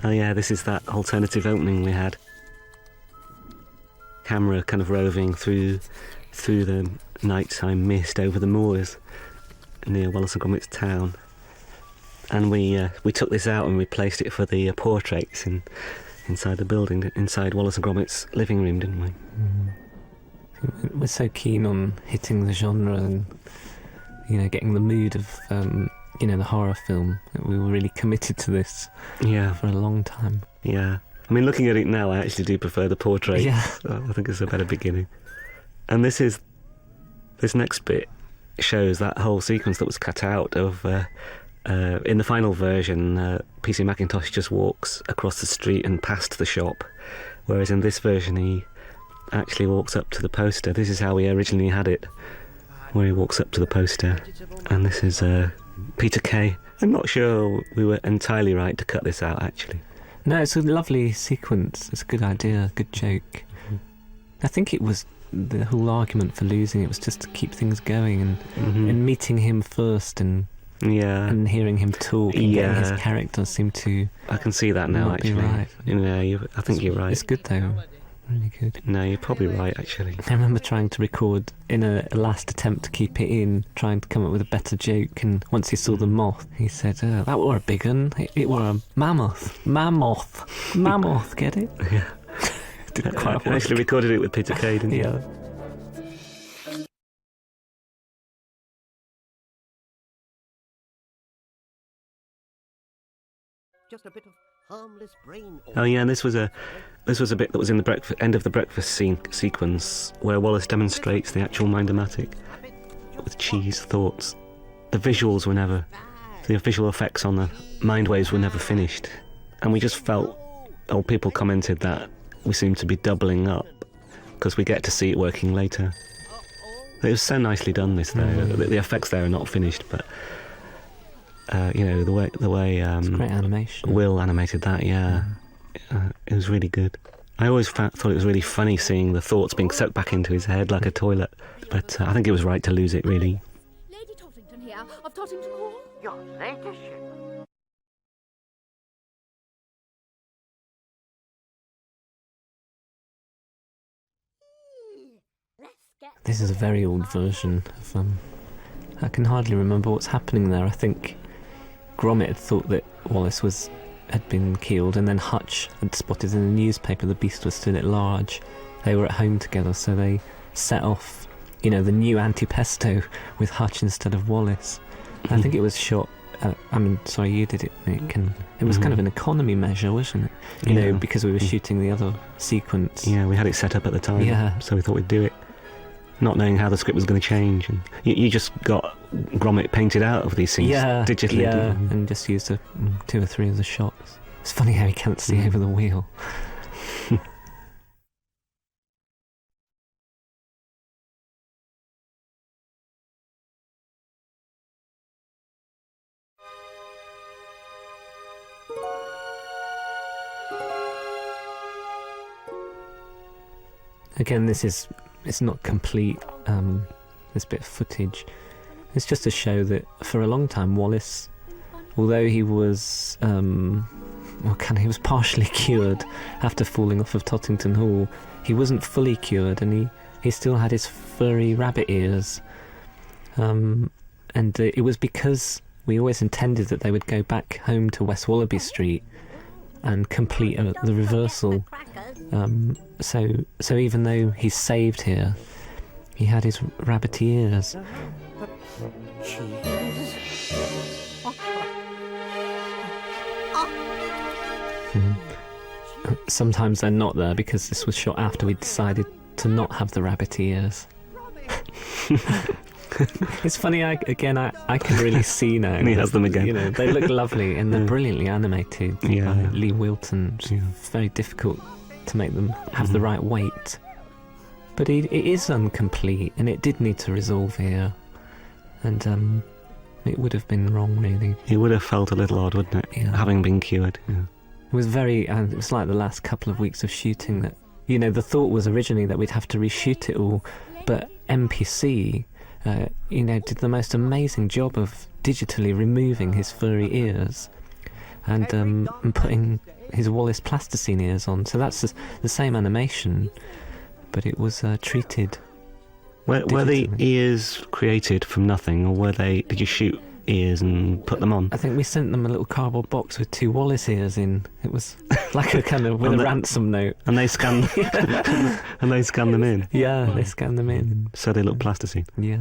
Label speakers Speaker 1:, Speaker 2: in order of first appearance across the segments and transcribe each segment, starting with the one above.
Speaker 1: Oh yeah, this is that alternative opening we had. Camera kind of roving through the nighttime mist over the moors near Wallace Gromit's town. And we took this out and replaced it for the portraits inside the building, inside Wallace Gromit's living room, didn't we?
Speaker 2: We're so keen on hitting the genre and, getting the mood of, the horror film. We were really committed to this for a long time.
Speaker 1: Yeah. I mean, looking at it now, I actually do prefer the portraits.
Speaker 2: Yeah.
Speaker 1: So I think it's a better beginning. And this next bit shows that whole sequence that was cut out of... in the final version, PC Macintosh just walks across the street and past the shop, whereas in this version he actually walks up to the poster. This is how we originally had it, where he walks up to the poster. And this is Peter Kay. I'm not sure we were entirely right to cut this out, actually.
Speaker 2: No, it's a lovely sequence. It's a good idea, good joke. Mm-hmm. I think it was the whole argument for losing it was just to keep things going and meeting him first and hearing him talk and getting his character seem to...
Speaker 1: I can see that now, actually.
Speaker 2: Right.
Speaker 1: I think you're right.
Speaker 2: It's good, though. Really good.
Speaker 1: No, you're probably right, actually.
Speaker 2: I remember trying to record in a last attempt to keep it in, trying to come up with a better joke, and once he saw the moth, he said, that were a big one. It were a mammoth, get it?
Speaker 1: Yeah.
Speaker 2: Didn't quite work.
Speaker 1: I actually recorded it with Peter Kay, didn't you?
Speaker 2: Yeah.
Speaker 3: Just a bit of harmless brain.
Speaker 1: Oh yeah, and this was a bit that was in the end of the breakfast sequence where Wallace demonstrates the actual Mind-O-Matic with cheese thoughts. The visual effects on the mind waves were never finished, and we just felt, people commented that we seemed to be doubling up because we get to see it working later. It was so nicely done, this though. The effects there are not finished, but. The way
Speaker 2: it's great animation.
Speaker 1: Will animated that, it was really good. I always thought it was really funny seeing the thoughts being sucked back into his head like a toilet, but I think it was right to lose it, really.
Speaker 4: Lady Tottington here, of Tottington Hall.
Speaker 3: Your ladyship.
Speaker 2: This is a very old version of... I can hardly remember what's happening there. I think Gromit had thought that Wallace had been killed, and then Hutch had spotted in the newspaper the beast was still at large. They were at home together, so they set off, the new anti-pesto with Hutch instead of Wallace. I think it was shot... sorry, you did it, Nick, and it was kind of an economy measure, wasn't it? Because we were shooting the other sequence.
Speaker 1: Yeah, we had it set up at the time, so we thought we'd do it. Not knowing how the script was going to change, and you just got Gromit painted out of these scenes digitally,
Speaker 2: and just used 2 or 3 of the shots. It's funny how he can't see over the wheel. Again, it's not complete, this bit of footage. It's just to show that for a long time Wallace, although he was he was partially cured after falling off of Tottington Hall, he wasn't fully cured, and he still had his furry rabbit ears. And it was because we always intended that they would go back home to West Wallaby Street and complete the reversal. So even though he's saved here, he had his rabbity ears. Sometimes they're not there because this was shot after we decided to not have the rabbity ears. It's funny, I can really see now.
Speaker 1: And he has them again.
Speaker 2: They look lovely and they're brilliantly animated by Lee Wilton. It's very difficult to make them have the right weight. But it is incomplete, and it did need to resolve here. And it would have been wrong, really.
Speaker 1: It would have felt a little odd, wouldn't it?
Speaker 2: Yeah.
Speaker 1: Having been cured. Yeah.
Speaker 2: It was it was like the last couple of weeks of shooting that, the thought was originally that we'd have to reshoot it all, but MPC, did the most amazing job of digitally removing his furry ears. and putting his Wallace plasticine ears on. So that's the same animation, but it was treated.
Speaker 1: Were the
Speaker 2: digitally.
Speaker 1: ears created from nothing, or did you shoot ears and put them on?
Speaker 2: I think we sent them a little cardboard box with 2 Wallace ears in. It was like a kind of with
Speaker 1: And
Speaker 2: a
Speaker 1: the-
Speaker 2: ransom note.
Speaker 1: And they scanned and they scanned them in,
Speaker 2: Yeah, they scanned them in.
Speaker 1: so they look plasticine.
Speaker 2: Yeah.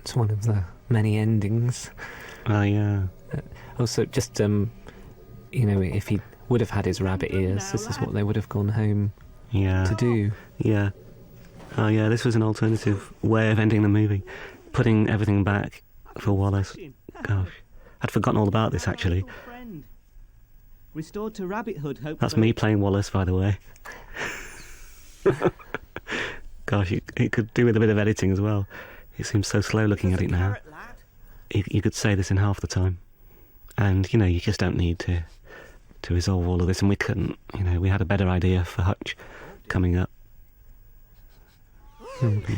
Speaker 2: It's one of the many endings.
Speaker 1: Oh yeah.
Speaker 2: Also, just if he would have had his rabbit ears, this is what they would have gone home
Speaker 1: Yeah.
Speaker 2: to do.
Speaker 1: Yeah. Oh yeah, this was an alternative way of ending the movie. Putting everything back for Wallace. Gosh. I'd forgotten all about this, actually.
Speaker 5: Restored to rabbithood, hopefully.
Speaker 1: That's me playing Wallace, by the way. Gosh, it could do with a bit of editing as well. It seems so slow looking at it now. You could say this in half the time. And, you just don't need to resolve all of this, and we couldn't. We had a better idea for Hutch coming up.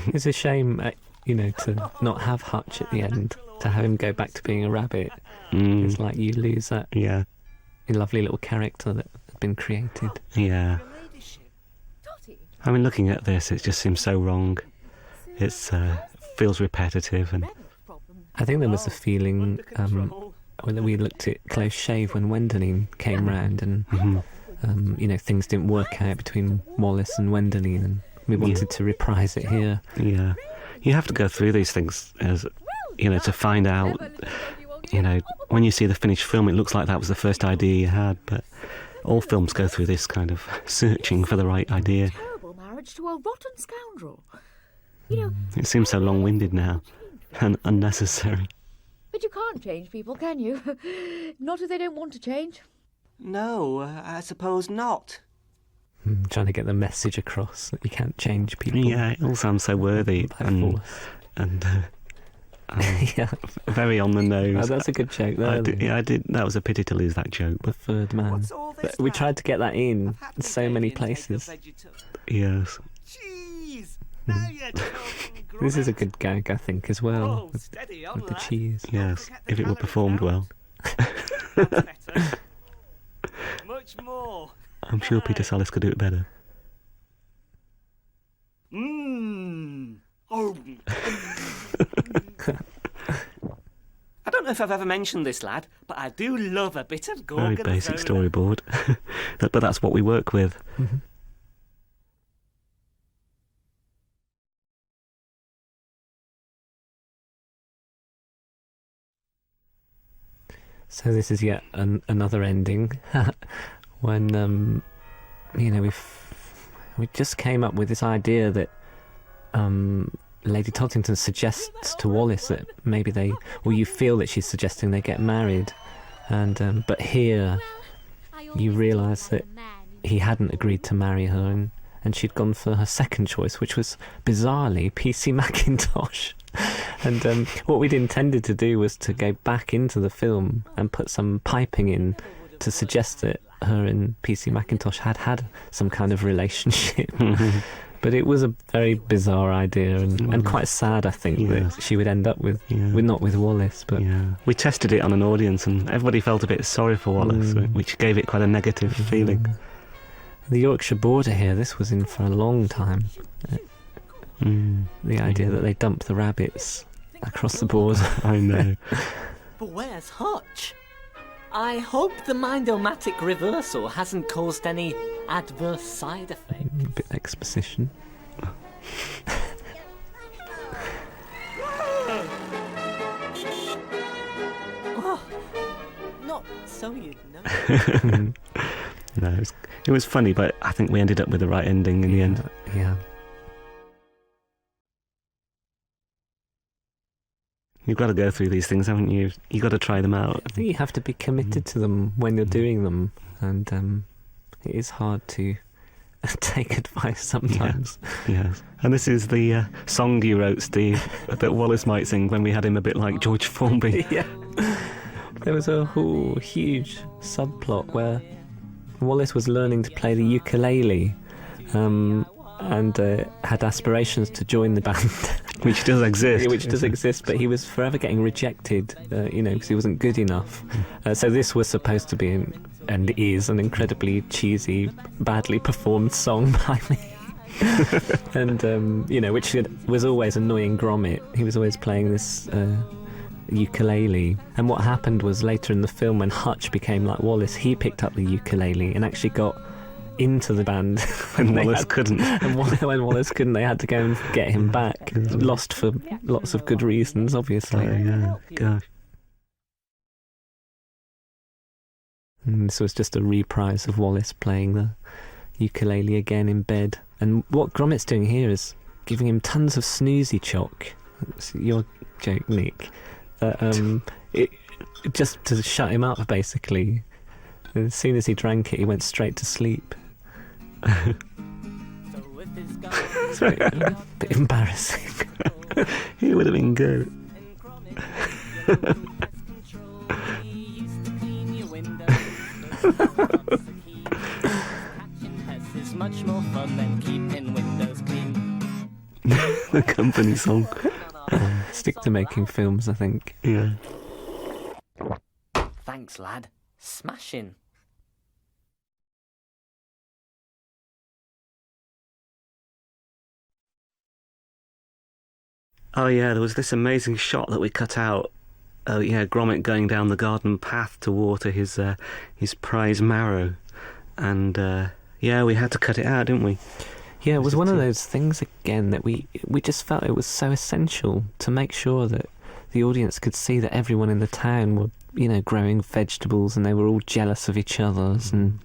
Speaker 2: It's a shame, to not have Hutch at the end, to have him go back to being a rabbit. It's like you lose that
Speaker 1: Yeah,
Speaker 2: lovely little character that had been created.
Speaker 1: yeah.
Speaker 4: Totty.
Speaker 1: I mean, looking at this, it just seems so wrong. It's feels repetitive, and
Speaker 4: Rabbit problem.
Speaker 2: I think there was a feeling when we looked at Close Shave when Wendelin came round and things didn't work out between Wallace and Wendelin, and we wanted to reprise it here.
Speaker 1: yeah, you have to go through these things as to find out. When you see the finished film, it looks like that was the first idea you had, but all films go through this kind of searching for the right idea.
Speaker 4: Terrible marriage to a rotten scoundrel.
Speaker 1: It seems so long-winded now and unnecessary.
Speaker 4: But you can't change people, can you? Not if they don't want to change.
Speaker 5: No, I suppose not.
Speaker 2: Trying to get the message across that you can't change people.
Speaker 1: Yeah, it all sounds so worthy
Speaker 2: by
Speaker 1: and
Speaker 2: force. Yeah.
Speaker 1: very on the nose.
Speaker 2: Oh, that's a good joke there.
Speaker 1: I did. That was a pity to lose that joke,
Speaker 2: The
Speaker 1: but
Speaker 2: third man.
Speaker 5: What's all this
Speaker 2: But we
Speaker 5: now?
Speaker 2: tried to get that in
Speaker 5: I've had to
Speaker 2: so
Speaker 5: get
Speaker 2: many
Speaker 5: in, take a
Speaker 2: places.
Speaker 1: yes.
Speaker 5: Cheese! Now you're talking,
Speaker 2: This is a
Speaker 5: Gromit.
Speaker 2: good gag, I think, as well,
Speaker 5: Oh,
Speaker 2: with,
Speaker 5: steady on,
Speaker 2: with the
Speaker 5: lad.
Speaker 2: cheese.
Speaker 1: Yes,
Speaker 5: forget the
Speaker 1: if it were
Speaker 5: calorie
Speaker 1: performed
Speaker 5: count.
Speaker 1: well.
Speaker 5: That's better. Much more.
Speaker 1: I'm sure Peter Sallis could do it better.
Speaker 5: Mmm. Oh. I don't know if I've ever mentioned this, lad, but I do love a bit of
Speaker 1: Very
Speaker 5: gorgonzola.
Speaker 1: basic storyboard. But that's what we work with.
Speaker 2: So this is yet another ending when we just came up with this idea that Lady Tottington suggests to Wallace that maybe you feel that she's suggesting they get married, and but here you realise that he hadn't agreed to marry her, and she'd gone for her second choice, which was bizarrely PC Macintosh. And what we'd intended to do was to go back into the film and put some piping in to suggest that her and PC Macintosh had some kind of relationship. But it was a very bizarre idea and quite sad, I think,
Speaker 1: Yes.
Speaker 2: that she would end up with
Speaker 1: Yeah.
Speaker 2: not with Wallace. But
Speaker 1: Yeah, we tested it on an audience, and everybody felt a bit sorry for Wallace, which gave it quite a negative feeling.
Speaker 2: the Yorkshire border here, this was in for a long time. The idea that they dump the rabbits across the border.
Speaker 1: I know.
Speaker 6: But where's Hutch? I hope the Mindomatic reversal hasn't caused any adverse side effects.
Speaker 2: A bit exposition.
Speaker 6: Oh, not so you'd know.
Speaker 1: No, it was funny, but I think we ended up with the right ending in the end.
Speaker 2: Yeah.
Speaker 1: You've got to go through these things, haven't you? You've got to try them out.
Speaker 2: I think you have to be committed to them when you're doing them, and it is hard to take advice sometimes.
Speaker 1: Yes. And this is the song you wrote, Steve, that Wallace might sing when we had him a bit like George Formby.
Speaker 2: Yeah. There was a whole huge subplot where Wallace was learning to play the ukulele, and had aspirations to join the band.
Speaker 1: Which does exist.
Speaker 2: Which does exist, but he was forever getting rejected, because he wasn't good enough. So this was supposed to be, and is, an incredibly cheesy, badly performed song by me. And, which was always annoying Gromit. He was always playing this ukulele. And what happened was later in the film, when Hutch became like Wallace, he picked up the ukulele and actually got into the band.
Speaker 1: And Wallace couldn't.
Speaker 2: And when Wallace couldn't, they had to go and get him back. Lost for lots of good reasons, obviously.
Speaker 1: Yeah, gosh.
Speaker 2: And this was just a reprise of Wallace playing the ukulele again in bed. And what Gromit's doing here is giving him tons of snoozy chalk. That's your joke, Nick. Just to shut him up, basically. As soon as he drank it, he went straight to sleep. It's a bit embarrassing.
Speaker 1: He would have been good.
Speaker 6: It's much more fun than keeping windows clean.
Speaker 1: The company song.
Speaker 2: Stick to making films, I think.
Speaker 1: Yeah.
Speaker 6: Thanks, lad. Smashing.
Speaker 1: Oh yeah, there was this amazing shot that we cut out. Gromit going down the garden path to water his prize marrow, and we had to cut it out, didn't we?
Speaker 2: Yeah, it was one of those things again that we just felt it was so essential to make sure that the audience could see that everyone in the town were, growing vegetables, and they were all jealous of each other's, and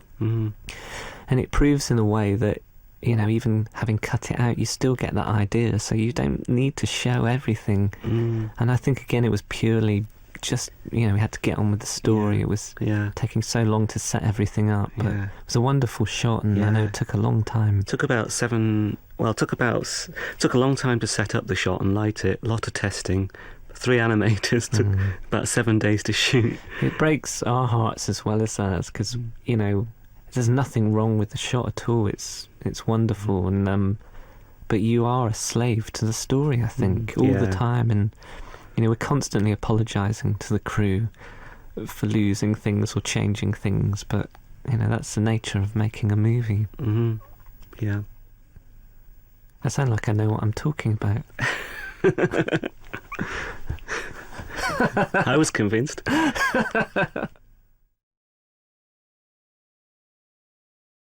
Speaker 2: it proves in a way that, even having cut it out, you still get that idea, so you don't need to show everything. And I think, again, it was purely just, we had to get on with the story.
Speaker 1: Yeah.
Speaker 2: It was
Speaker 1: taking
Speaker 2: so long to set everything up, but it was a wonderful shot, and I know it took a long time.
Speaker 1: It took about took a long time to set up the shot and light it, a lot of testing. 3 animators, took about 7 days to shoot.
Speaker 2: It breaks our hearts as well as ours, because, there's nothing wrong with the shot at all. It's wonderful, and but you are a slave to the story, I think, all the time, and we're constantly apologising to the crew for losing things or changing things, but that's the nature of making a movie.
Speaker 1: Yeah.
Speaker 2: I sound like I know what I'm talking about.
Speaker 1: I was convinced.